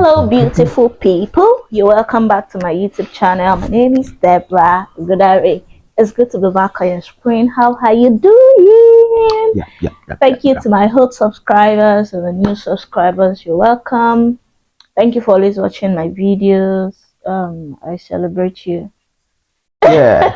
Hello, beautiful people. You're welcome back to my YouTube channel. My name is Deborah Godare. It's good to be back on your screen. How are you doing? Thank you to my old subscribers and the new subscribers. You're welcome. Thank you for always watching my videos. I celebrate you. Yeah.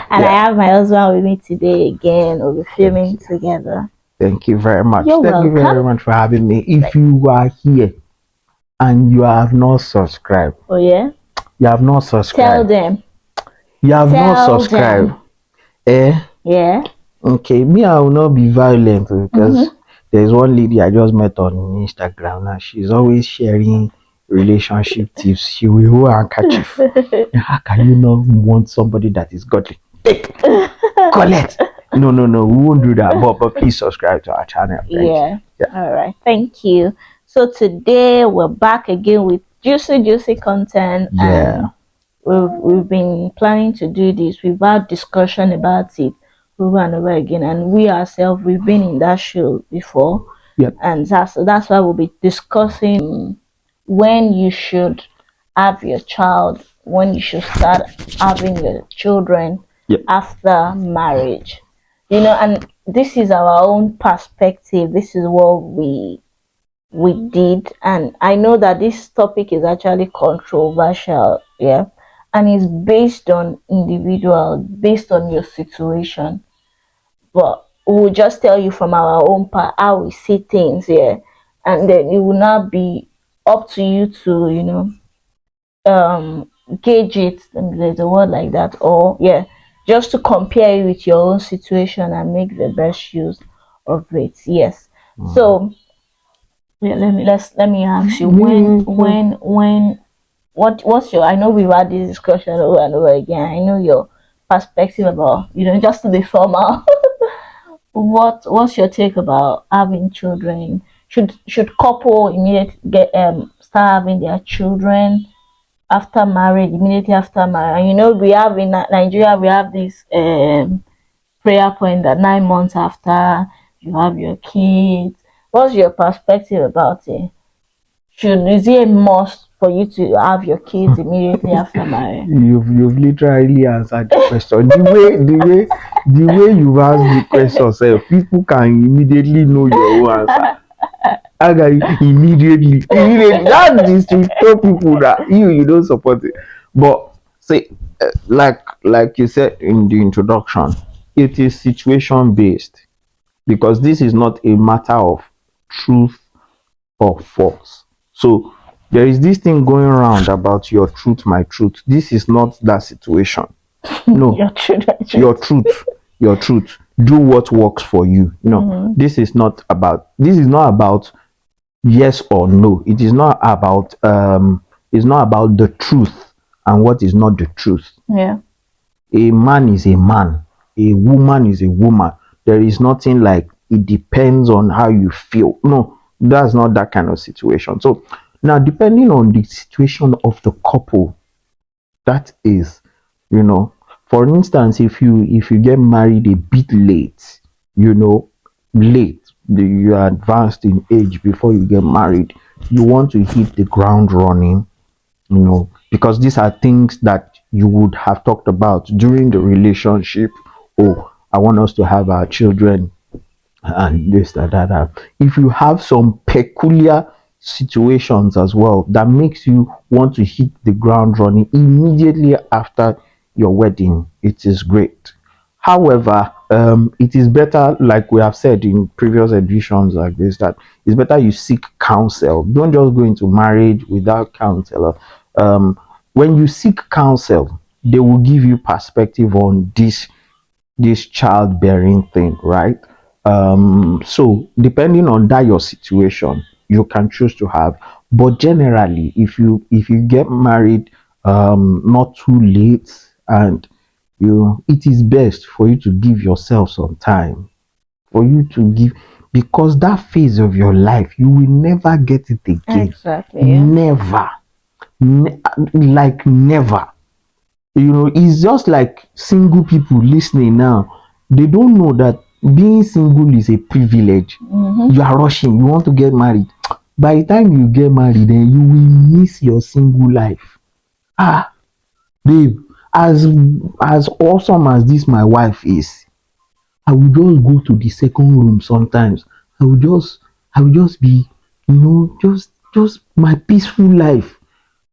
And I have my husband with me today again. We'll be filming together. Thank you very much. You're Thank you very welcome. much for having me. If you are here and you have not subscribed, Oh yeah? you have not Tell subscribed. them. You have not Tell subscribed. them. Yeah. Okay. Me, I will not be violent because there's one lady I just met on Instagram now. She's always sharing relationship tips. She will hold handkerchief. How can you not want somebody that is godly? Take, collect. No, we won't do that. But please subscribe to our channel. Yeah. All right. Thank you. So today we're back again with juicy content. Yeah. And we've been planning to do this. We've had discussion about it over and over again, and we ourselves we've been in that show before. Yep. And that's why we'll be discussing when you should have your child, when you should start having your children after marriage. And this is our own perspective. This is what we did, and I know that this topic is actually controversial, and it's based on individual, based on your situation, but we'll just tell you from our own part how we see things, and then it will not be up to you to gauge it, and there's a word like that, or just to compare it with your own situation and make the best use of it. Yes. So let me ask you, what's your, I know we've had this discussion over and over again, I know your perspective about, just to be formal, what's your take about having children? Should couple immediately start having their children after marriage, immediately after marriage? And we have in Nigeria, we have this prayer point that 9 months after you have your kids. What's your perspective about it? Is it a must for you to have your kids immediately after marriage? You've literally answered the question. The way you've asked the question, people can immediately know your own answer. Immediately. That is to tell people that you don't support it. But say, like you said in the introduction, it is situation based, because this is not a matter of truth or false. So there is this thing going around about your truth, my truth. This is not that situation. No, your truth. Do what works for you. No, this is not about yes or no. It is not about it's not about the truth and what is not the truth. Yeah. A man is a man, a woman is a woman. There is nothing like it depends on how you feel. No, that's not that kind of situation. So now, depending on the situation of the couple, that is, for instance, if you get married a bit late, you are advanced in age before you get married, you want to hit the ground running, because these are things that you would have talked about during the relationship. Oh, I want us to have our children and this, that. If you have some peculiar situations as well that makes you want to hit the ground running immediately after your wedding, it is great. However, it is better, like we have said in previous editions like this, that it's better you seek counsel. Don't just go into marriage without counsel. When you seek counsel, they will give you perspective on this childbearing thing, right? So depending on that your situation, you can choose to have. But generally, if you get married not too late, and it is best for you to give yourself some time, for you to give, because that phase of your life you will never get it again. Exactly. Yeah. Never. Like never. It's just like single people listening now. They don't know that being single is a privilege. You are rushing, you want to get married. By the time you get married, then you will miss your single life. Ah, babe, as awesome as this my wife is, I will just go to the second room sometimes. I will just be, just my peaceful life.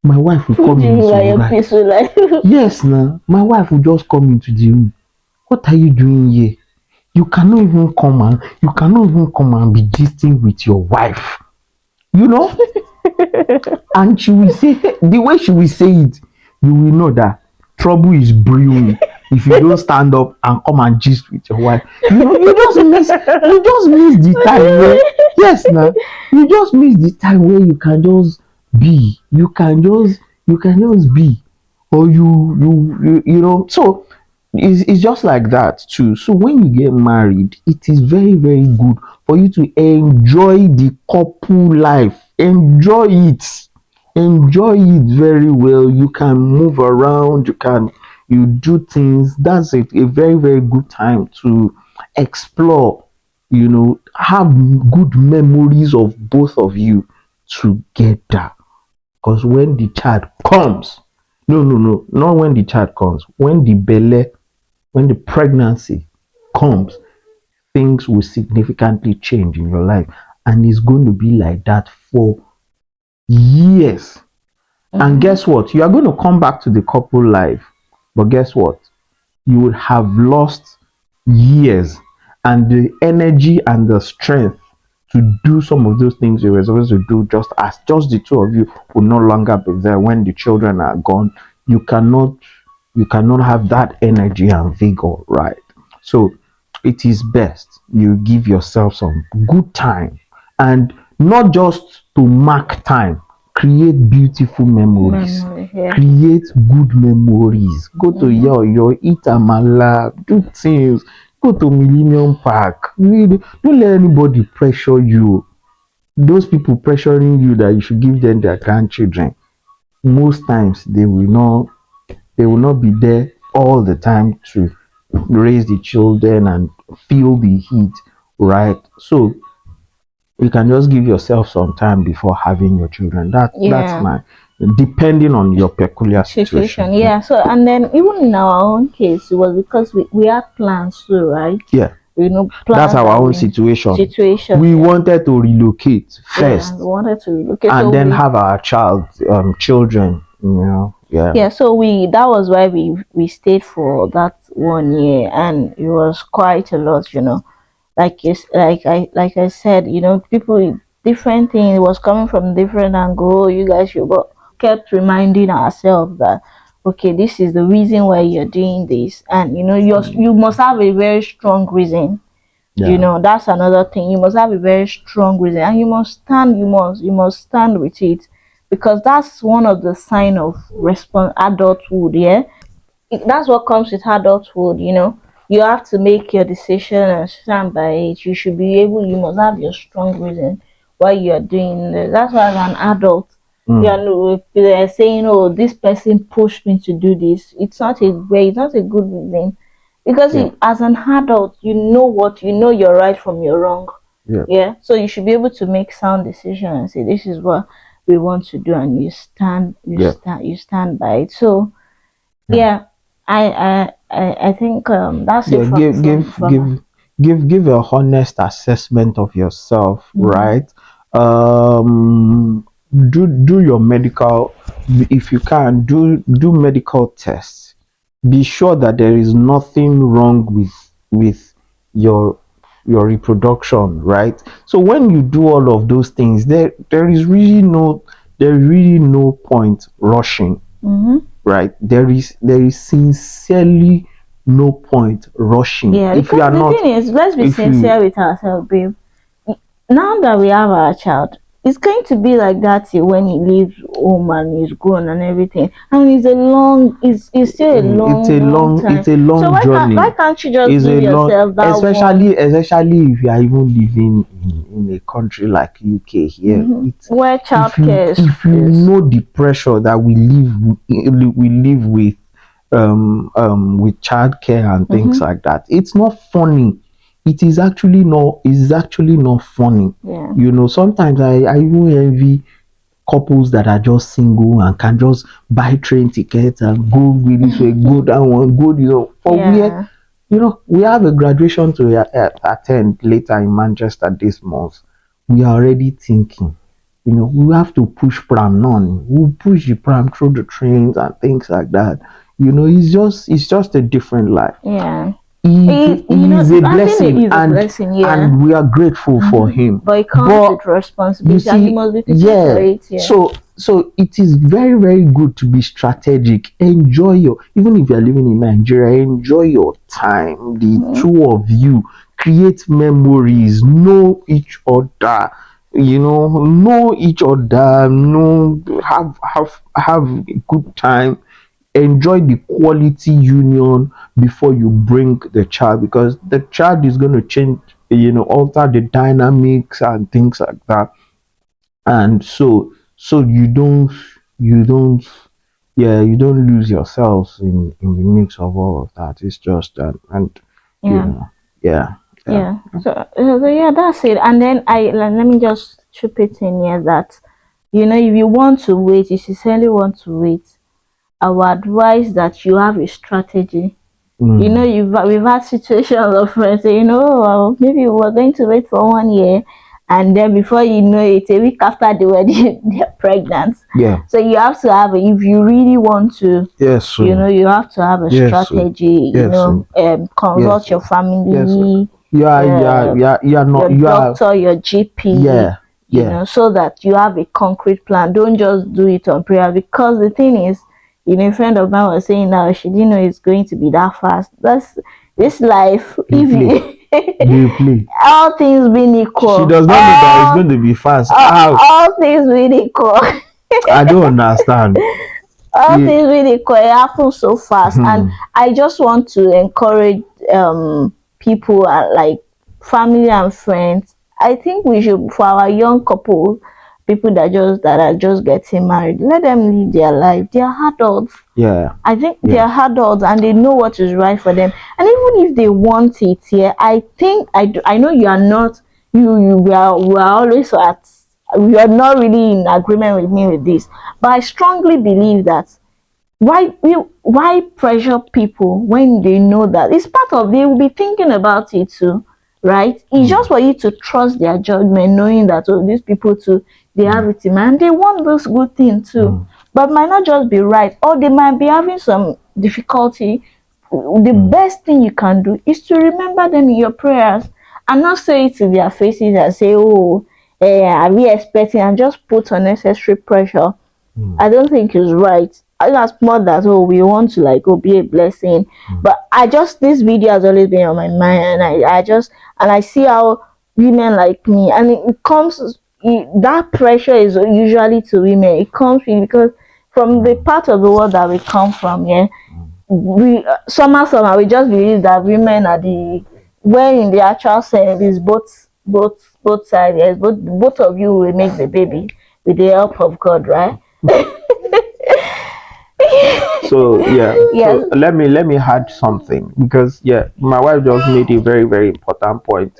My wife will Who come do you into like your right. peaceful life? Yes, now my wife will just come into the room. What are you doing here? You cannot even come and be gisting with your wife. You know? And she will say, the way she will say it, you will know that trouble is brewing if you don't stand up and come and gist with your wife. You just miss the time where, yes, now you just miss the time where you can just be. You can just be. Or so it's just like that too. So when you get married, it is very, very good for you to enjoy the couple life. Enjoy it very well. You can move around, you do things. That's a very, very good time to explore, have good memories of both of you together. Because when the child comes, no, no, no, not when the child comes, when the pregnancy comes, things will significantly change in your life. And it's going to be like that for years. And guess what? You are going to come back to the couple life. But guess what? You would have lost years and the energy and the strength to do some of those things you were supposed to do just the two of you will no longer be there when the children are gone. You cannot have that energy and vigor, right? So it is best you give yourself some good time, and not just to mark time. Create beautiful memories. Memory, yeah. Create good memories. Go to your eat amala, do things. Go to Millennium Park. Really, don't let anybody pressure you. Those people pressuring you that you should give them their grandchildren, most times they will not be there all the time to raise the children and feel the heat, right? So you can just give yourself some time before having your children. That's Yeah. my, depending on your peculiar situation. Situation, yeah. So, and then even in our own case, it was because we had plans too, right? Yeah, Plans that's our that own we situation. We yeah. wanted to relocate first, Yeah, we wanted to relocate, so and then we have our children. Yeah, yeah, so we that was why we stayed for that 1 year, and it was quite a lot. Like I said, people different thing, it was coming from different angle. You guys should but kept reminding ourselves that okay, this is the reason why you're doing this, and you must have a very strong reason. yeah, That's another thing. You must have a very strong reason, and you must stand with it, because that's one of the sign of adulthood. Yeah, that's what comes with adulthood. You have to make your decision and stand by it. You must have your strong reason why you are doing this. That's why as an adult, they're saying, oh, this person pushed me to do this. It's not a good reason, because yeah, as an adult, you're right from your wrong. yeah, Yeah, so you should be able to make sound decision and say this is what we want to do, and yeah, you stand by it. So yeah. yeah, I think that's it Yeah, from give a honest assessment of yourself, mm, right? Do your medical, if you can, do medical tests. Be sure that there is nothing wrong with your reproduction, right? So when you do all of those things, there is really no point rushing, mm-hmm. right? There is sincerely no point rushing. Yeah, If you because are the not, thing is, let's be if you sincere with ourselves, babe. Now that we have our child, it's going to be like that till when he leaves home and he's grown and everything. And it's still a it's long, a long long time. it's a So long why journey. can't you just It's give a long, yourself that one? especially if you are even living in a country like UK here. It's, Where if you childcare if you is know the pressure that we live with childcare and things like that, it's not funny. it is actually not funny. Yeah. You know, sometimes I even envy couples that are just single and can just buy train tickets and go with this way, go that one, go, you know. For Yeah. we have a graduation to attend later in Manchester this month. We are already thinking, you know, we have to push pram on. We'll push the pram through the trains and things like that. You know, it's just a different life. Yeah. He is a Having blessing, it is a blessing, yeah. and we are grateful for him. But it comes But with you responsibility, and you see, must be prepared for yeah. it. Yeah. So it is very, very good to be strategic. Enjoy your, even if you are living in Nigeria, enjoy your time. The two of you create memories, know each other. You know each other. Know have a good time. Enjoy the quality union before you bring the child, because the child is going to change, alter the dynamics and things like that. And so you don't yeah, you don't lose yourselves in the mix of all of that. It's just and you Yeah. know yeah. Yeah. So yeah, that's it. And then let me just chip it in here that if you want to wait, you sincerely want to wait, I would advise that you have a strategy. We've had situations of friends say, well, maybe we're going to wait for 1 year, and then before you know it, a week after the wedding, they're pregnant. Yeah. So you have to have if you really want to, Yes, sir. you have to have a Yes, strategy. Yes, Consult Yes, your family, you're not, your doctor, your GP. Yeah. So that you have a concrete plan. Don't just do it on prayer, because the thing is, a friend of mine was saying now she didn't know it's going to be that fast. That's this life. You If play. all things being equal, She does not know that it's going to be fast. all things being equal. I don't understand. All things being equal, it happens so fast. And I just want to encourage people, like family and friends. I think we should, for our young couple, people that are just getting married, let them live their life. They are adults. Yeah. I think they are adults and they know what is right for them. And even if they want it, yeah, I think I know you are not we are always we are not really in agreement with me with this, but I strongly believe that why pressure people when they know that it's part of, they will be thinking about it too, right? It's just for you to trust their judgment, knowing that these people too, they have it in mind, they want this good thing too, but might not just be right, or they might be having some difficulty. The best thing you can do is to remember them in your prayers, and not say it to their faces and say, oh, are we expecting, and just put unnecessary pressure. I don't think it's right. I think that's more that, oh, we want to like be a blessing. But this video has always been on my mind, and I see how women like me, and that pressure is usually to women. It comes because from the part of the world that we come from, yeah, we somehow we just believe that women are when in the actual sense is both sides. Yes, both of you will make the baby with the help of God, right? So yeah. Yes. So let me add something, because my wife just made a very, very important point.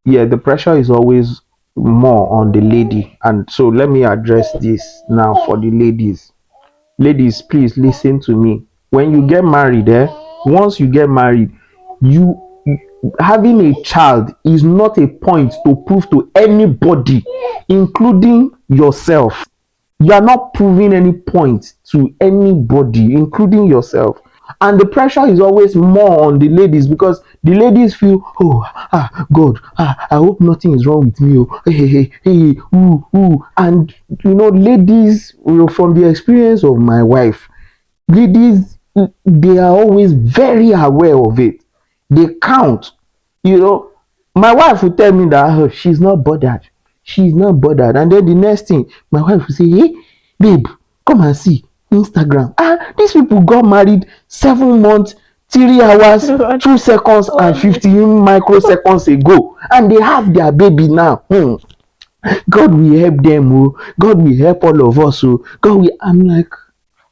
The pressure is always more on the lady, and so let me address this now for the ladies. Ladies, please listen to me. When you get married, once you get married, you having a child is not a point to prove to anybody, including yourself. You are not proving any point to anybody, including yourself. And the pressure is always more on the ladies, because the ladies feel, oh, God, I hope nothing is wrong with me. Oh, hey, ooh. And ladies, from the experience of my wife, ladies, they are always very aware of it. They count. My wife will tell me that she's not bothered. She's not bothered. And then the next thing, my wife will say, hey, babe, come and see Instagram. These people got married 7 months, 3 hours, 2 seconds, and 15 microseconds ago. And they have their baby now. God will help them. Oh. God will help all of us. Oh. I'm like,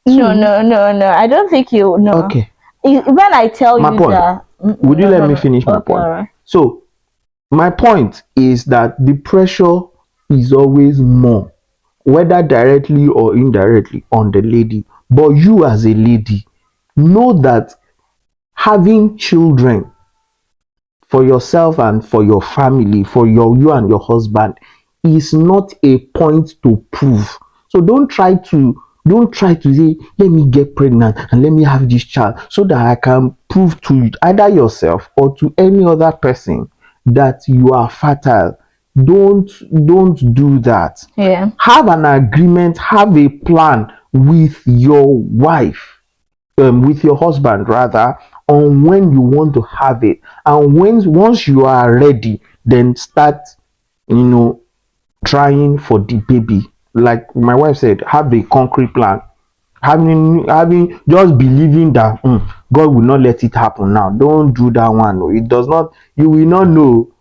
no. I don't think you know. Okay. When I tell My you point. that Would you let me finish my Okay, point? alright. So my point is that the pressure is always more, whether directly or indirectly, on the lady. But you as a lady, know that having children for yourself and for your family, for you and your husband, is not a point to prove. So don't try to say, let me get pregnant and let me have this child so that I can prove to either yourself or to any other person that you are fertile. Don't do that. Yeah. Have an agreement, have a plan with your wife, with your husband rather, on when you want to have it, and once you are ready, then start, you know, trying for the baby. Like my wife said, have a concrete plan. Having just believing that God will not let it happen now. Don't do that one. It does not. You will not know.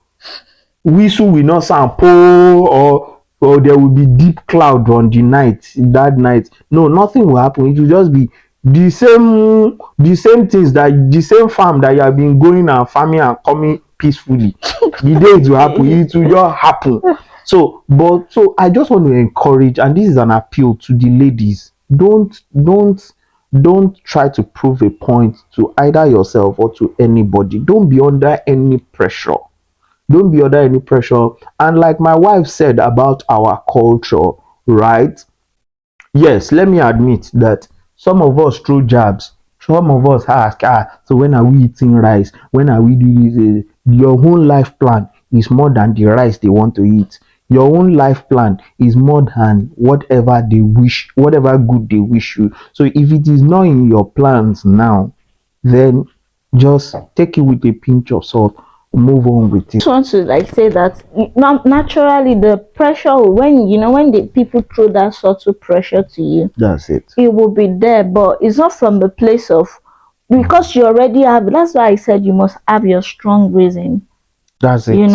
Whistle will not sound po, or there will be deep cloud on the night, that night. No, nothing will happen. It will just be the same things, that the same farm that you have been going and farming and coming peacefully. The day it will happen, it will just happen. So I just want to encourage, and this is an appeal to the ladies. Don't try to prove a point to either yourself or to anybody. Don't be under any pressure. Don't be under any pressure. And like my wife said about our culture, right? Yes, let me admit that some of us throw jabs. Some of us ask, so when are we eating rice? When are we doing this? Your own life plan is more than the rice they want to eat. Your own life plan is more than whatever they wish, whatever good they wish you. So if it is not in your plans now, then just take it with a pinch of salt, move on with it. Just want to like say that naturally the pressure, when the people throw that subtle pressure to you, That's it. it will be there, but it's not from the place of, because you already have. That's why I said you must have your strong reason. That's it. You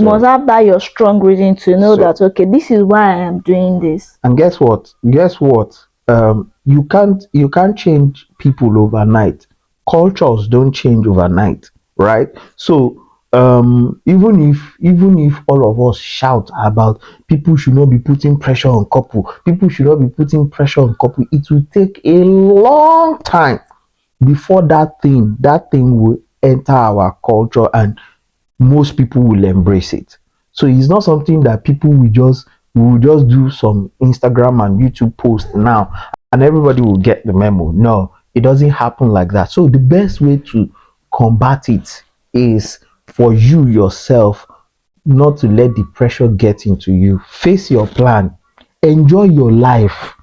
must have that your strong reason to know So- that, okay, this is why I am doing this. And guess what? You can't change people overnight. Cultures don't change overnight, right? So even if all of us shout about people should not be putting pressure on couple, people should not be putting pressure on couple, it will take a long time before that thing will enter our culture, and most people will embrace it. So it's not something that people will just do some Instagram and YouTube post now and everybody will get the memo. No, it doesn't happen like that. So the best way to combat it is for you yourself not to let the pressure get into you. Face your plan, enjoy your life,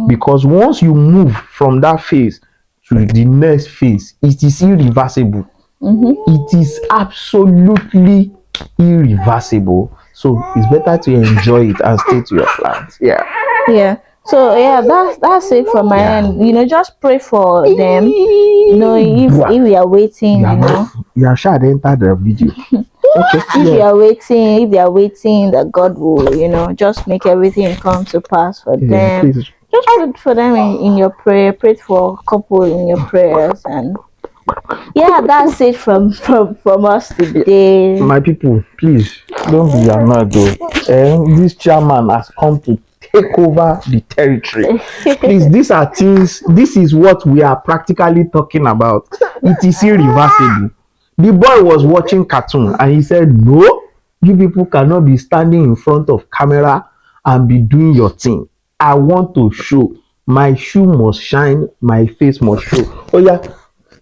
because once you move from that phase to the next phase, it is irreversible. It is absolutely irreversible. So it's better to enjoy it and stay to your plans. Yeah. So yeah, that's it from my end. Just pray for them. If we are waiting, You have sure enter the video. Okay. if they are waiting that God will, just make everything come to pass for them. Please. Just pray for them in your prayer. Pray for a couple in your prayers, and yeah, that's it from us today. My people, please don't be annoyed though. This chairman has come to take over the territory. Please, these are things, this is what we are practically talking about. It is irreversible. The boy was watching cartoon and he said, no, you people cannot be standing in front of camera and be doing your thing. I want to show. My shoe must shine, my face must show. Oh yeah,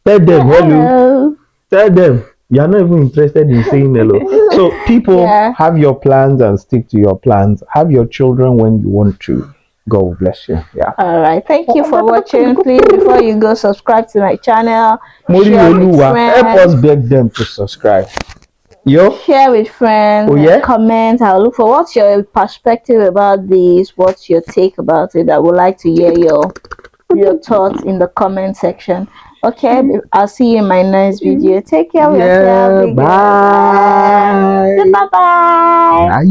tell them hello. Hello. Tell them you're not even interested in saying hello. So people, have your plans and stick to your plans. Have your children when you want to. God will bless you. Yeah. All right. Thank you for watching. Please, before you go, subscribe to my channel. Mori Share with Oluwa, help friends. us beg them to subscribe. Yo. Share with friends. Oh, yeah? Comment. I'll look for what's your perspective about this. What's your take about it? I would like to hear your thoughts in the comment section. Okay, I'll see you in my next video. Take care of yourself. Bye. Say bye-bye. Bye.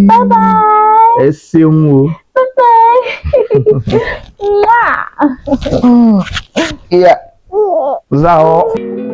Bye-bye. Ẹ ṣeun o. Bye-bye. Yeah. Yeah. Zao.